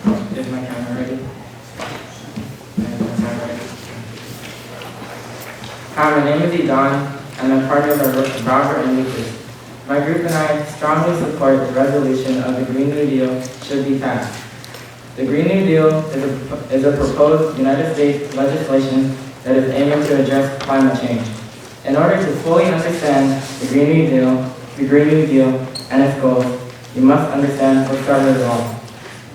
Is my camera ready? Hi, my name is Edan, and I'm partners are Robert and Lukas. My group and I strongly support the resolution of the Green New Deal should be passed. The Green New Deal is a proposed United States legislation that is aiming to address climate change. In order to fully understand the Green New Deal and its goals, you must understand what started it all.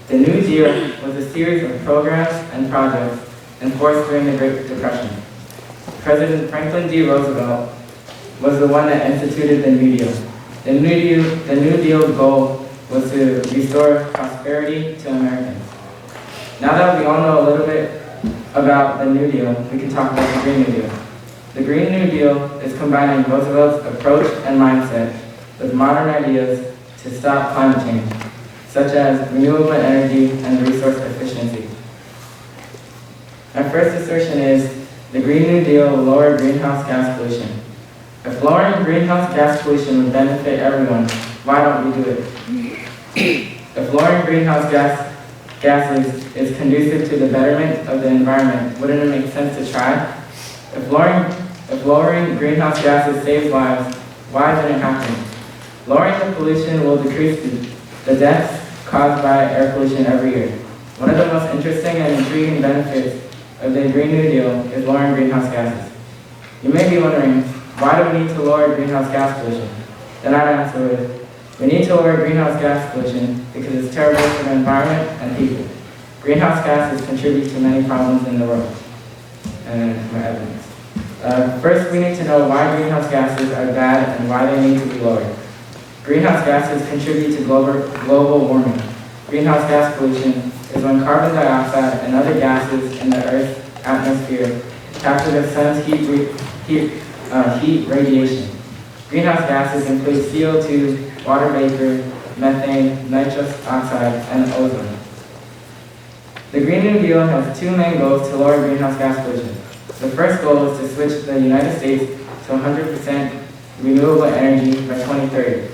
The New Deal was a series of programs and projects enforced during the Great Depression. President Franklin D. Roosevelt was the one that instituted the New Deal. The New Deal's goal was to restore prosperity to Americans. Now that we all know a little bit about the New Deal, we can talk about the Green New Deal. The Green New Deal is combining Roosevelt's approach and mindset with modern ideas to stop climate change, such as renewable energy and resource efficiency. My first assertion is the Green New Deal will lower greenhouse gas pollution. If lowering greenhouse gas pollution would benefit everyone, why don't we do it? If lowering greenhouse gases is conducive to the betterment of the environment, wouldn't it make sense to try? If lowering greenhouse gases saves lives, why didn't it happen? Lowering the pollution will decrease the deaths caused by air pollution every year. One of the most interesting and intriguing benefits of the Green New Deal is lowering greenhouse gases. You may be wondering, why do we need to lower greenhouse gas pollution? Then I'd answer with, we need to lower greenhouse gas pollution because it's terrible for the environment and people. Greenhouse gases contribute to many problems in the world. And my evidence. First, we need to know why greenhouse gases are bad and why they need to be lowered. Greenhouse gases contribute to global warming. Greenhouse gas pollution is when carbon dioxide and other gases in the Earth's atmosphere capture the sun's heat radiation. Greenhouse gases include CO2, water vapor, methane, nitrous oxide, and ozone. The Green New Deal has two main goals to lower greenhouse gas pollution. The first goal is to switch the United States to 100% renewable energy by 2030.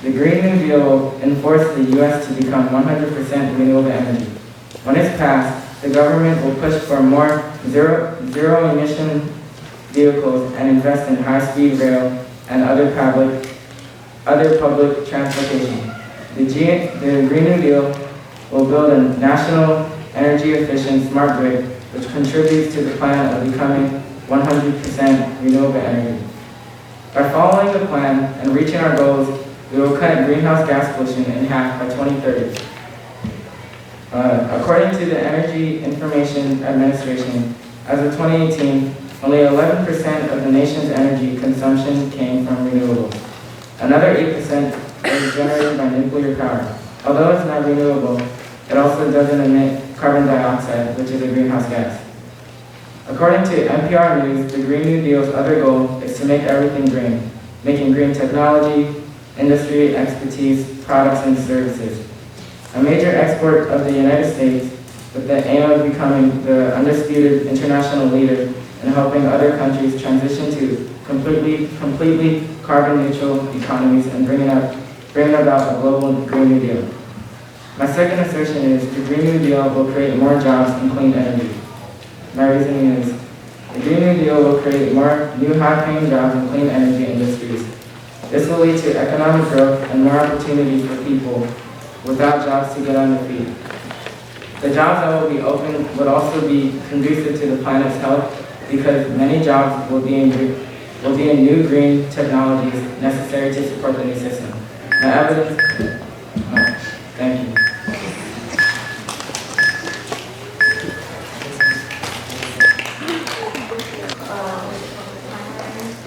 The Green New Deal will enforce the U.S. to become 100% renewable energy. When it's passed, the government will push for more zero-emission vehicles and invest in high-speed rail and other public transportation. The Green New Deal will build a national energy-efficient smart grid which contributes to the plan of becoming 100% renewable energy. By following the plan and reaching our goals, we will cut greenhouse gas pollution in half by 2030. According to the Energy Information Administration, as of 2018, only 11% of the nation's energy consumption came from renewables. Another 8% is generated by nuclear power. Although it's not renewable, it also doesn't emit carbon dioxide, which is a greenhouse gas. According to NPR News, the Green New Deal's other goal is to make everything green, making green technology, industry, expertise, products, and services. A major export of the United States with the aim of becoming the undisputed international leader in helping other countries transition to completely carbon neutral economies and bringing about a global Green New Deal. My second assertion is the Green New Deal will create more jobs in clean energy. My reasoning is the Green New Deal will create more new high-paying jobs in clean energy industries. This will lead to economic growth and more opportunities for people without jobs to get on their feet. The jobs that will be open would also be conducive to the planet's health because many jobs will be in new green technologies necessary to support the new system. My evidence. Thank you.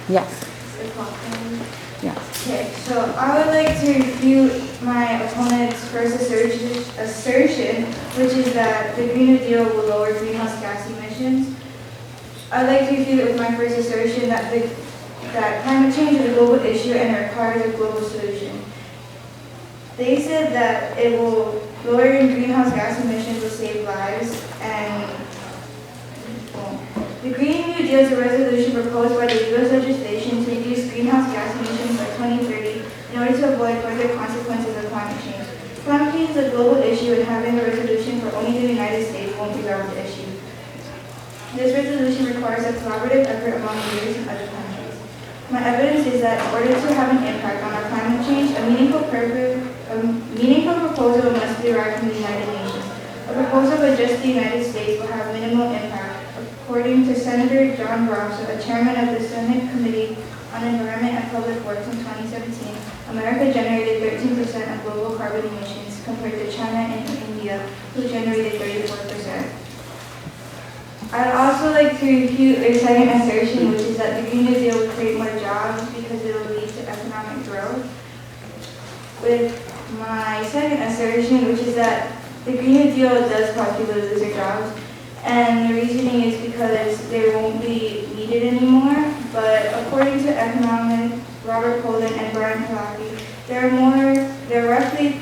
Yes. Yes. Okay, so I would like to refute my opponent's first assertion, which is that the Green New Deal will lower greenhouse gas emissions. I'd like to refute it with my first assertion that climate change is a global issue and it requires a global solution. They said that it will lowering greenhouse gas emissions will save lives, and the Green New Deal is a resolution proposed by the U.S. legislation to reduce greenhouse gas emissions by 2030 in order to avoid further consequences of climate change. Climate change is a global issue and having a resolution for only the United States won't resolve the issue. This resolution requires a collaborative effort among leaders in other countries. My evidence is that in order to have an impact on our climate change, a meaningful proposal must be derived from the United Nations. A proposal by just the United States will have minimal impact. According to Senator John Barroso, a chairman of the Senate Committee on Environment and Public Works in 2017, America generated 13% of global carbon emissions compared to China and India, who generated 34%. I'd also like to refute a second assertion, which is that the Green New Deal will create more jobs because it will lead to economic growth. With my second assertion, which is that the Green New Deal does cause people to lose their jobs, and the reasoning is because they won't be needed anymore. But according to economists Robert Poland and Brian Palaki, there are roughly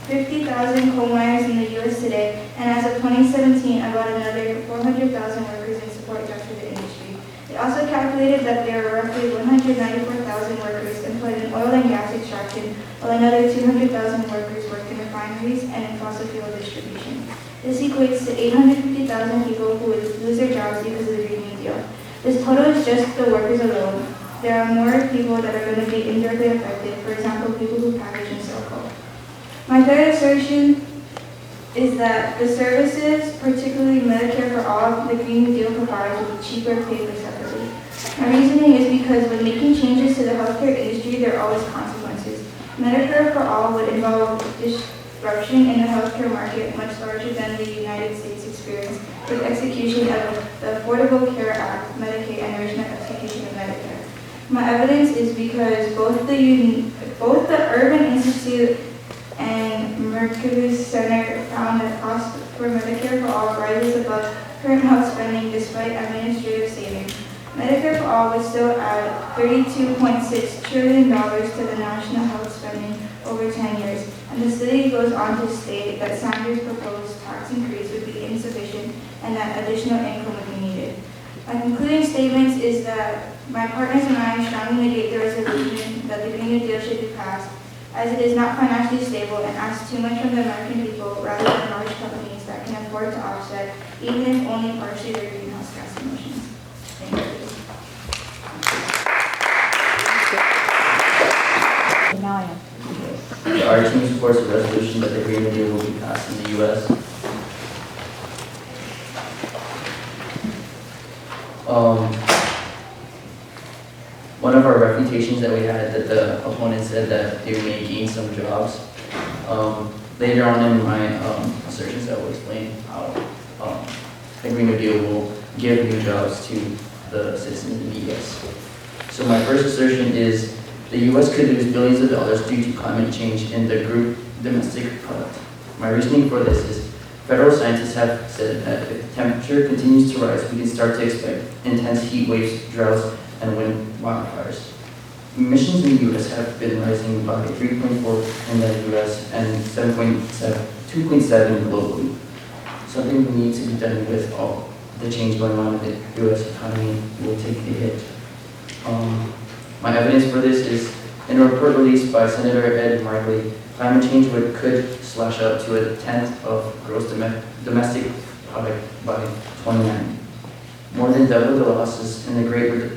50,000 coal miners in the U.S. today, and as of 2017, about another 400,000 workers in support jobs for the industry. It also calculated that there are roughly 194,000 workers employed in oil and gas extraction, while another 200,000 workers work in refineries and in fossil fuel distribution. This equates to 850,000 people who would lose their jobs because of the Green New Deal. This total is just the workers alone. There are more people that are going to be indirectly affected, for example, people who package and sell coal. My third assertion is that the services, particularly Medicare for all, the Green New Deal provides will be cheaper paid for separately. My reasoning is because when making changes to the healthcare industry, there are always consequences. Medicare for all would involve disruption in the healthcare market much larger than the United States experienced with execution of the Affordable Care Act, Medicaid, and original execution of Medicare. My evidence is because both the Urban Institute and Mercury Center found that cost for Medicare for all rises above current health spending despite administrative savings. Medicare for all would still add $32.6 trillion to the national health spending over 10 years. And the study goes on to state that Sanders' proposed tax increase would be insufficient and that additional income would be needed. My concluding statements is that my partners and I strongly negate the resolution that the Green New Deal should be passed, as it is not financially stable and asks too much from the American people rather than large companies that can afford to offset, even if only partially, their greenhouse gas emissions. Thank you. Our team supports the resolution that the Green New Deal will be passed in the U.S. One of our refutations that we had, that the opponent said that they may gain some jobs. Later on in my assertions, I will explain how the Green New Deal will give new jobs to the citizens in the U.S. So my first assertion is the U.S. could lose billions of dollars due to climate change in the group domestic product. My reasoning for this is federal scientists have said that if the temperature continues to rise, we can start to expect intense heat waves, droughts, and wind wildfires. Emissions in the U.S. have been rising by 3.4 in the U.S. and 2.7 globally. Something we need to be done with all the change going on in the U.S. economy will take a hit. My evidence for this is in a report released by Senator Ed Markey, climate change could slash up to a tenth of gross domestic product by 2090. More than double the losses in the Great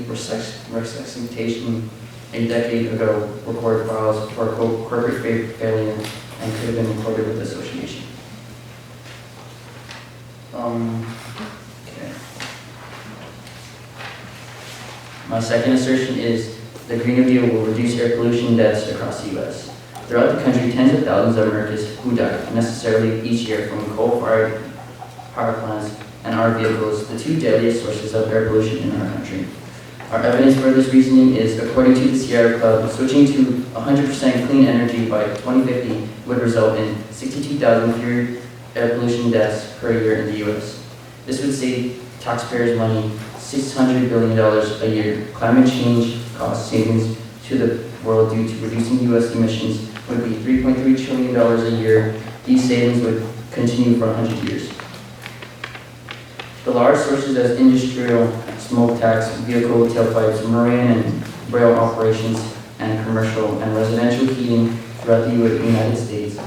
Recession a decade ago recorded files for corporate failure and could have been recorded with the association. My second assertion is the Green New Deal will reduce air pollution deaths across the U.S. Throughout the country, tens of thousands of Americans who die unnecessarily each year from coal-fired power plants and our vehicles, the two deadliest sources of air pollution in our country. Our evidence for this reasoning is, according to the Sierra Club, switching to 100% clean energy by 2050 would result in 62,000 fewer air pollution deaths per year in the U.S. This would save taxpayers money $600 billion a year. Climate change cost savings to the world due to reducing U.S. emissions would be $3.3 trillion a year. These savings would continue for 100 years. The large sources as industrial smoke tax, vehicle tailpipes, marine and rail operations, and commercial and residential heating throughout the United States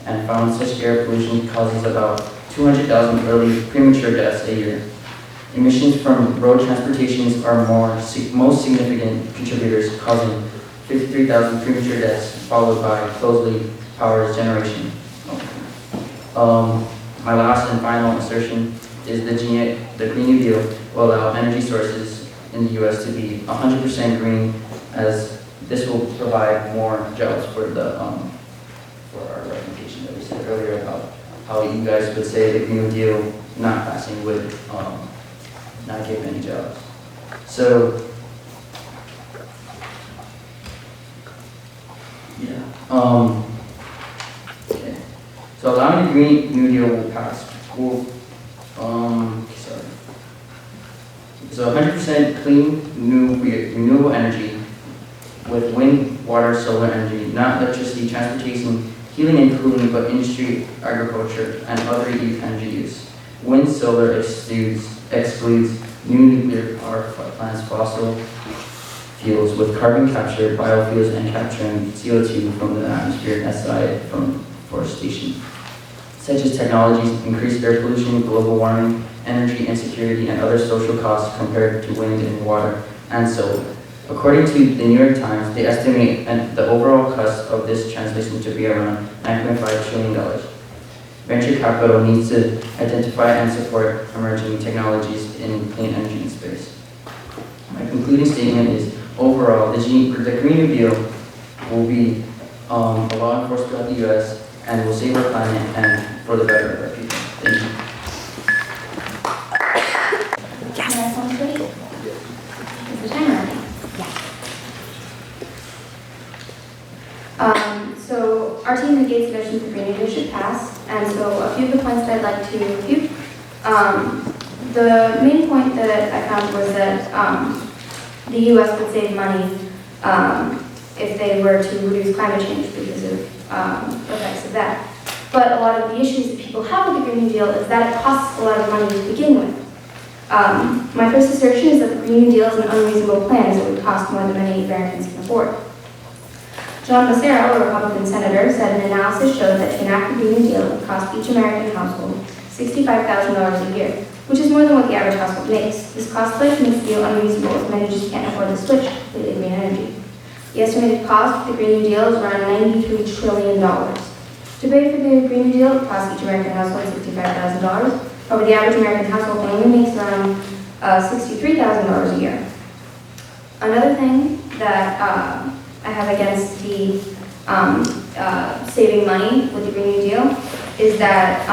and found such air pollution causes about 200,000 early premature deaths a year. Emissions from road transportations are most significant contributors, causing 53,000 premature deaths, followed by closely power generation. My last and final assertion is the Green New Deal will allow energy sources in the U.S. to be 100% green, as this will provide more jobs for our representation that we said earlier about how you guys would say the Green New Deal not passing would not give any jobs. So, yeah. Okay. So allowing the Green New Deal will pass. So 100% clean, renewable energy with wind, water, solar energy, not electricity, transportation, heating and cooling, but industry, agriculture, and other energy use. Wind, solar excludes new nuclear power plants, fossil fuels with carbon capture, biofuels, and capturing CO2 from the atmosphere aside from forestation. Such as technologies increase air pollution, global warming, energy insecurity, and other social costs compared to wind and water and solar. According to the New York Times, they estimate the overall cost of this translation to be around $9.5 trillion. Venture capital needs to identify and support emerging technologies in clean energy space. My concluding statement is, overall, the Green New Deal will be a law enforced throughout the U.S. and will save our planet and for the better of our people. Thank you. Yes. Is the timer ready? So our team negates the notion that the Green New Deal should pass, and so a few of the points that I'd like to refute. The main point that I found was that the U.S. would save money if they were to reduce climate change because of effects of that. But a lot of the issues that people have with the Green New Deal is that it costs a lot of money to begin with. My first assertion is that the Green New Deal is an unreasonable plan as it would cost more than many Americans can afford. John Massaro, a Republican senator, said an analysis showed that to enact the Green New Deal would cost each American household $65,000 a year, which is more than what the average household makes. This cost split makes the deal unreasonable as many just can't afford the switch to completely green energy. The estimated cost of the Green New Deal is around $93 trillion. To pay for the Green New Deal, it costs each American household $65,000. However, the average American household only makes around $63,000 a year. Another thing that I have against the saving money with the Green New Deal is that,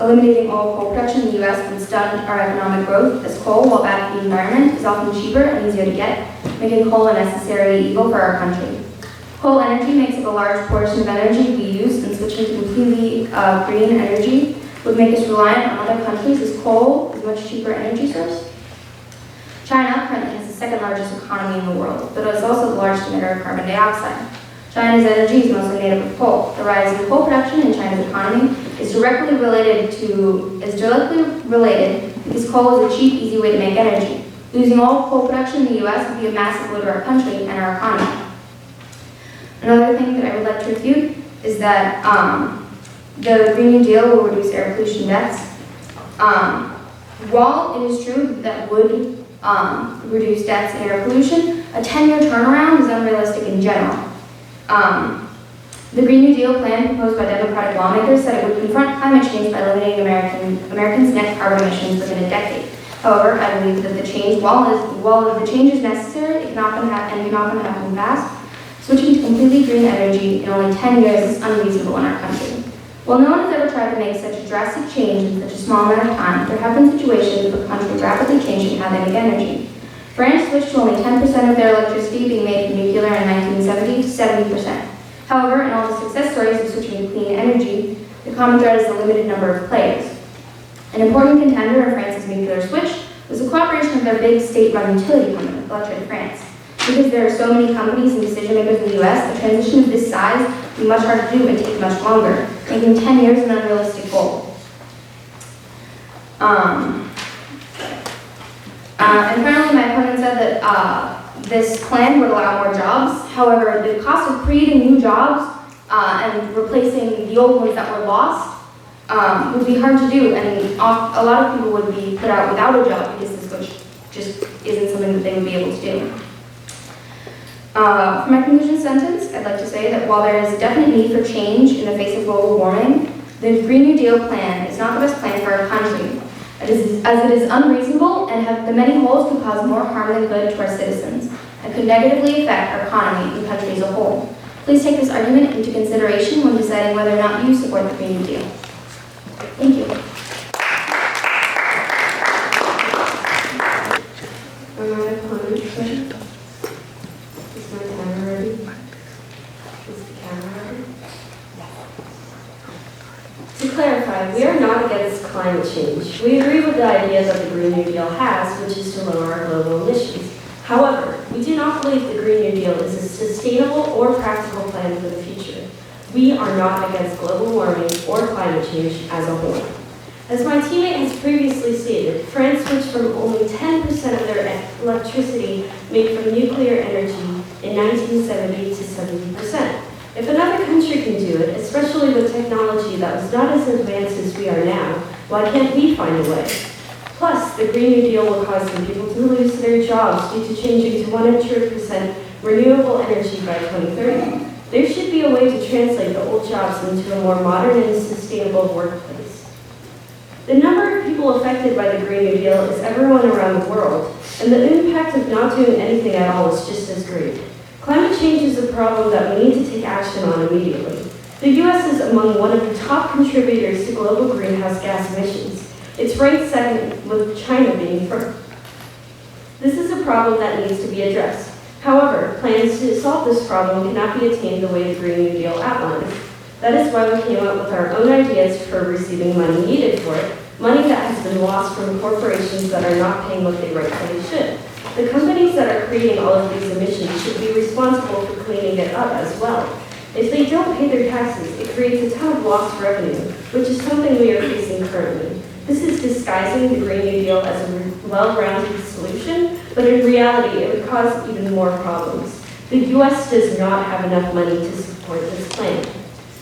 eliminating all coal production in the U.S. would stunt our economic growth, as coal, while bad for the environment, is often cheaper and easier to get, making coal a necessary evil for our country. Coal energy makes up a large portion of energy we use, and switching to completely green energy would make us reliant on other countries, as coal is a much cheaper energy source. China currently has the second largest economy in the world, but it is also the largest emitter of carbon dioxide. China's energy is mostly made up of coal. The rise in coal production in China's economy is directly related because coal is a cheap, easy way to make energy. Losing all coal production in the U.S. would be a massive blow to our country and our economy. Another thing that I would like to refute is that the Green New Deal will reduce air pollution deaths. While it is true that would reduce deaths in air pollution, a 10-year turnaround is unrealistic in general. The Green New Deal plan proposed by Democratic lawmakers said it would confront climate change by eliminating Americans' net carbon emissions within a decade. However, I believe that the change, while the change is necessary, it cannot happen fast. Switching to completely green energy in only 10 years is unreasonable in our country. While no one has ever tried to make such a drastic change in such a small amount of time, there have been situations where countries rapidly changing how they make energy. France switched to only 10% of their electricity being made from nuclear in 1970 to 70%. However, in all the success stories of switching to clean energy, the common thread is the limited number of players. An important contender in France's nuclear switch was the cooperation of their big state-run utility company, Electric France. Because there are so many companies and decision-makers in the U.S., a transition of this size would be much harder to do and take much longer, making 10 years an unrealistic goal. And finally, my opponent said that this plan would allow more jobs. However, the cost of creating new jobs and replacing the old ones that were lost would be hard to do, and a lot of people would be put out without a job because this just isn't something that they would be able to do. For my conclusion sentence, I'd like to say that while there is a definite need for change in the face of global warming, the Green New Deal plan is not the best plan for our country, as it is unreasonable and the many holes could cause more harm than good to our citizens and could negatively affect our economy and country as a whole. Please take this argument into consideration when deciding whether or not you support the Green New Deal. Thank you. Is my camera ready? Is the camera ready? To clarify, we are not against climate change. We agree with the idea that the Green New Deal has, which is to lower our global emissions. However, we do not believe the Green New Deal is a sustainable or practical plan for the future. We are not against global warming or climate change as a whole. As my teammate has previously stated, France switched from only 10% of their electricity made from nuclear energy in 1970 to 70%. If another country can do it, especially with technology that was not as advanced as we are now, why can't we find a way? Plus, the Green New Deal will cause some people to lose their jobs due to changing to 100% renewable energy by 2030. There should be a way to translate the old jobs into a more modern and sustainable workplace. The number of people affected by the Green New Deal is everyone around the world, and the impact of not doing anything at all is just as great. Climate change is a problem that we need to take action on immediately. The U.S. is among one of the top contributors to global greenhouse gas emissions. It's ranked second, with China being first. This is a problem that needs to be addressed. However, plans to solve this problem cannot be attained the way the Green New Deal outlines. That is why we came up with our own ideas for receiving money needed for it, money that has been lost from corporations that are not paying what they rightfully should. The companies that are creating all of these emissions should be responsible for cleaning it up as well. If they don't pay their taxes, it creates a ton of lost revenue, which is something we are facing currently. This is disguising the Green New Deal as a well-rounded solution, but in reality, it would cause even more problems. The U.S. does not have enough money to support this plan.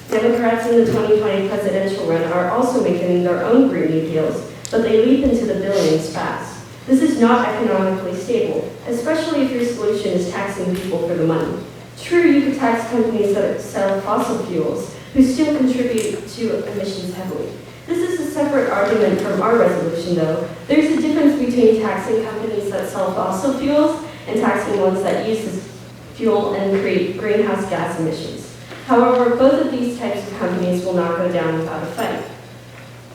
Democrats in the 2020 presidential run are also making their own Green New Deals, but they leap into the billions fast. This is not economically stable, especially if your solution is taxing people for the money. True, you could tax companies that sell fossil fuels, who still contribute to emissions heavily. This is a separate argument from our resolution, though. There's a difference between taxing companies that sell fossil fuels and taxing ones that use this fuel and create greenhouse gas emissions. However, both of these types of companies will not go down without a fight.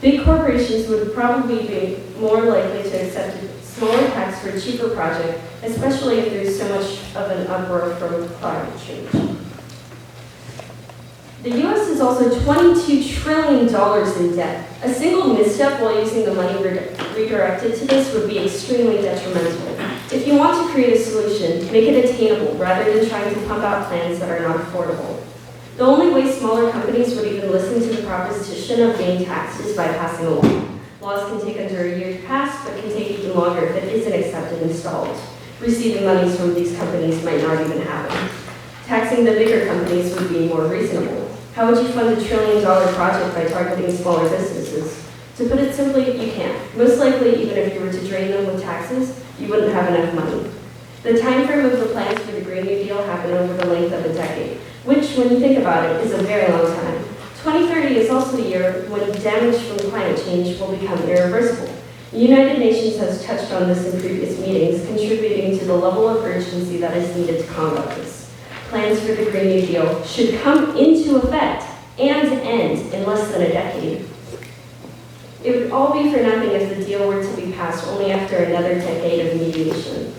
Big corporations would probably be more likely to accept a smaller tax for a cheaper project, especially if there's so much of an uproar from climate change. The U.S. is also $22 trillion in debt. A single misstep while using the money redirected to this would be extremely detrimental. If you want to create a solution, make it attainable rather than trying to pump out plans that are not affordable. The only way smaller companies would even listen to the proposition of being taxed is by passing a law. Laws can take under a year to pass, but can take even longer if it isn't accepted and stalled. Receiving monies from these companies might not even happen. Taxing the bigger companies would be more reasonable. How would you fund a $1 trillion project by targeting smaller businesses? To put it simply, you can't. Most likely, even if you were to drain them with taxes, you wouldn't have enough money. The time frame of the plans for the Green New Deal happened over the length of a decade, which, when you think about it, is a very long time. 2030 is also the year when damage from climate change will become irreversible. The United Nations has touched on this in previous meetings, contributing to the level of urgency that is needed to combat this. Plans for the Green New Deal should come into effect and end in less than a decade. It would all be for nothing if the deal were to be passed only after another decade of mediation.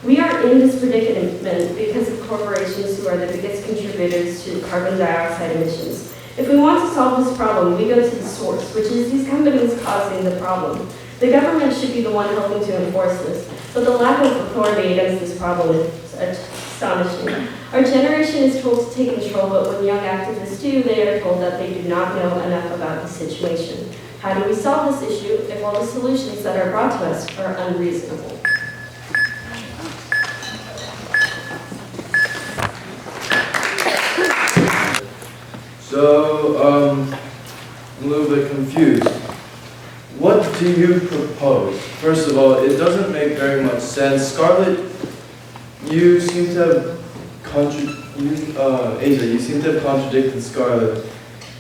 We are in this predicament because of corporations who are the biggest contributors to carbon dioxide emissions. If we want to solve this problem, we go to the source, which is these companies causing the problem. The government should be the one helping to enforce this, but the lack of authority against this problem is astonishing. Our generation is told to take control, but when young activists do, they are told that they do not know enough about the situation. How do we solve this issue if all the solutions that are brought to us are unreasonable? So, I'm a little bit confused. What do you propose? First of all, it doesn't make very much sense. Scarlett, you seem to have Asa, you seem to have contradicted Scarlett.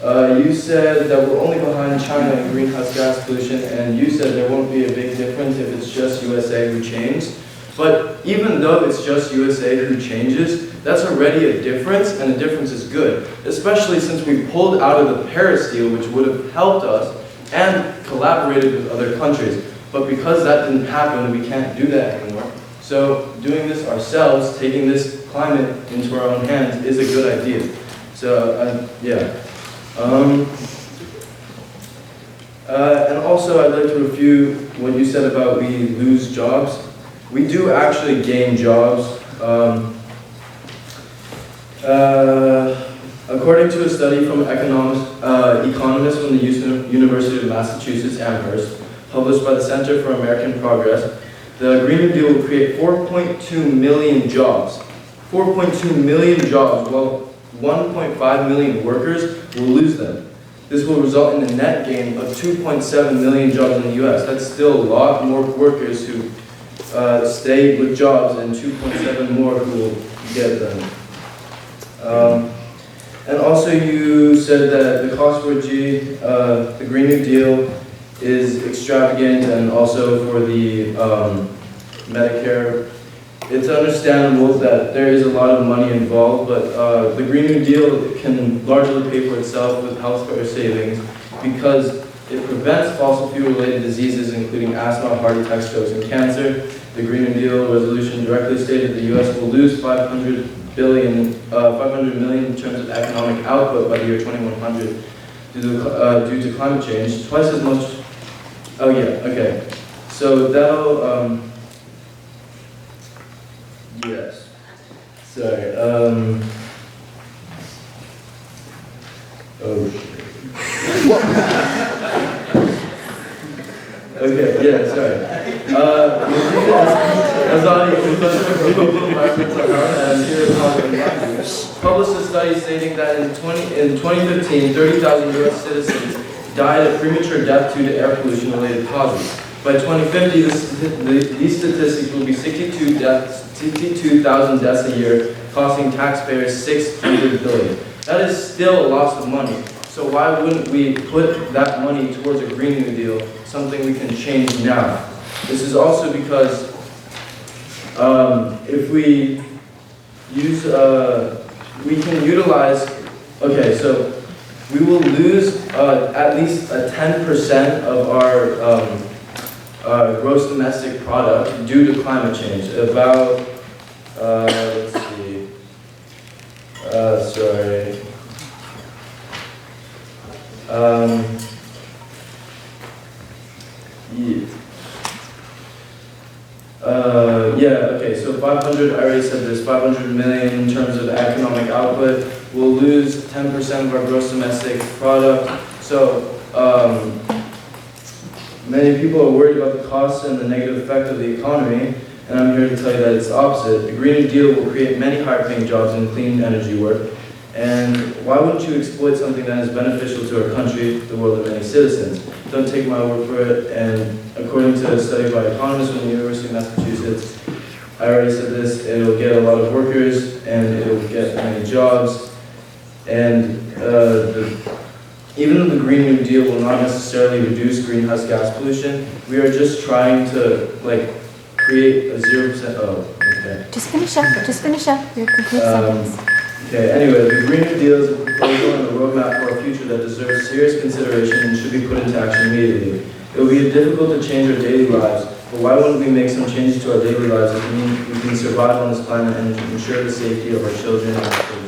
You said that we're only behind China in greenhouse gas pollution, and you said there won't be a big difference if it's just USA who changes. But even though it's just USA who changes, that's already a difference, and the difference is good, especially since we pulled out of the Paris deal, which would have helped us, and collaborated with other countries. But because that didn't happen, we can't do that anymore. So doing this ourselves, taking this climate into our own hands, is a good idea. So, yeah. And also, I'd like to refute what you said about we lose jobs. We do actually gain jobs. According to a study from economists from the University of Massachusetts Amherst, published by the Center for American Progress, the Green New Deal will create 4.2 million jobs. 4.2 million jobs, while 1.5 million workers will lose them. This will result in a net gain of 2.7 million jobs in the US. That's still a lot more workers who stay with jobs and 2.7 more who will get them. And also you said that the cost for the Green New Deal is extravagant, and also for the Medicare. It's understandable that there is a lot of money involved, but the Green New Deal can largely pay for itself with healthcare savings because it prevents fossil fuel-related diseases, including asthma, heart attack, strokes, and cancer. The Green New Deal resolution directly stated the U.S. will lose 500 million in terms of economic output by the year 2100 due to climate change, twice as much. Oh yeah, okay. So that'll, yes. Sorry, oh shit. Okay, yeah, sorry. Published a study stating that in 2015, 30,000 U.S. citizens died of premature death due to air pollution-related causes. By 2050, these statistics will be 62,000 deaths a year, costing taxpayers $600 billion. That is still lots of money. So why wouldn't we put that money towards a Green New Deal, something we can change now? This is also because if we use, we can utilize, okay, so we will lose at least 10% of our gross domestic product due to climate change. About, let's see, sorry. Yeah, okay, so 500, I already said this, 500 million in terms of economic output. We'll lose 10% of our gross domestic product. So, many people are worried about the costs and the negative effect of the economy, and I'm here to tell you that it's opposite. The Green New Deal will create many high-paying jobs in clean energy work. And why wouldn't you exploit something that is beneficial to our country, the world, and many citizens? Don't take my word for it. And according to a study by economists from the University of Massachusetts, I already said this, it'll get a lot of workers, and it'll get many jobs. And even though the Green New Deal will not necessarily reduce greenhouse gas pollution, we are just trying to, create a 0%, oh, okay. Just finish up your complete sentence. Okay, anyway, the Green New Deal is a proposal and a roadmap for a future that deserves serious consideration and should be put into action immediately. It will be difficult to change our daily lives, but why wouldn't we make some changes to our daily lives if we can survive on this planet and ensure the safety of our children and our children?